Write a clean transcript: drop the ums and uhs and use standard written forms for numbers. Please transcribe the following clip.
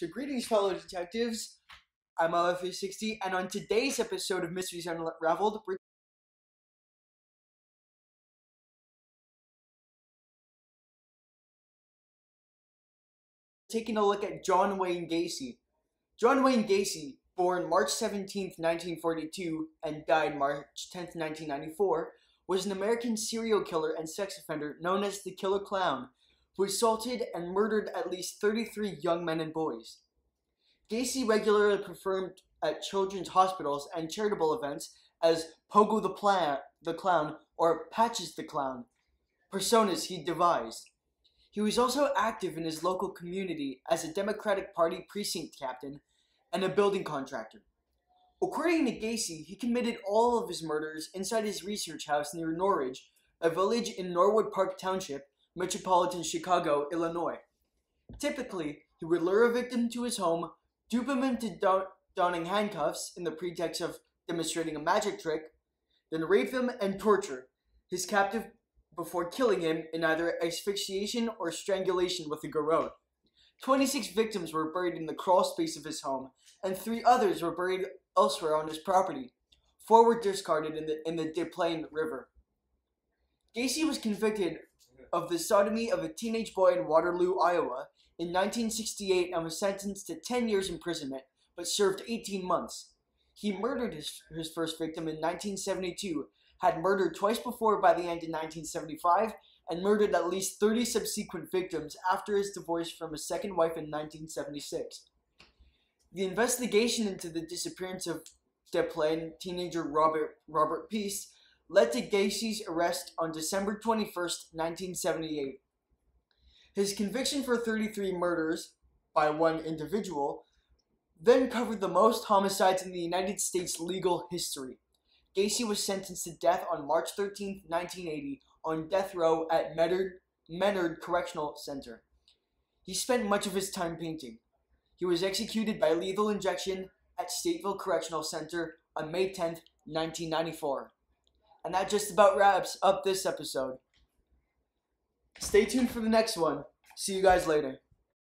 So greetings, fellow detectives. I'm LF360, and on today's episode of Mysteries Unraveled, we're taking a look at John Wayne Gacey. John Wayne Gacey, born March 17th, 1942, and died March 10th, 1994, was an American serial killer and sex offender known as the Killer Clown, who assaulted and murdered at least 33 young men and boys. Gacey regularly performed at children's hospitals and charitable events as Pogo the Clown or Patches the Clown, personas he devised. He was also active in his local community as a Democratic Party precinct captain and a building contractor. According to Gacey, he committed all of his murders inside his research house near Norridge, a village in Norwood Park Township, metropolitan Chicago, Illinois. Typically, he would lure a victim to his home, dupe him into donning handcuffs in the pretext of demonstrating a magic trick, then rape him and torture his captive before killing him in either asphyxiation or strangulation with a garrote. 26 victims were buried in the crawl space of his home, and 3 others were buried elsewhere on his property. 4 were discarded in the Des Plaines River. Gacey was convicted of the sodomy of a teenage boy in Waterloo, Iowa, in 1968 and was sentenced to 10 years imprisonment, but served 18 months. He murdered his first victim in 1972, had murdered twice before by the end in 1975, and murdered at least 30 subsequent victims after his divorce from his second wife in 1976. The investigation into the disappearance of Des Plaines teenager Robert Peace led to Gacey's arrest on December 21st, 1978. His conviction for 33 murders by one individual then covered the most homicides in the United States legal history. Gacey was sentenced to death on March 13, 1980, on death row at Menard Correctional Center. He spent much of his time painting. He was executed by lethal injection at Stateville Correctional Center on May 10, 1994. And that just about wraps up this episode. Stay tuned for the next one. See you guys later.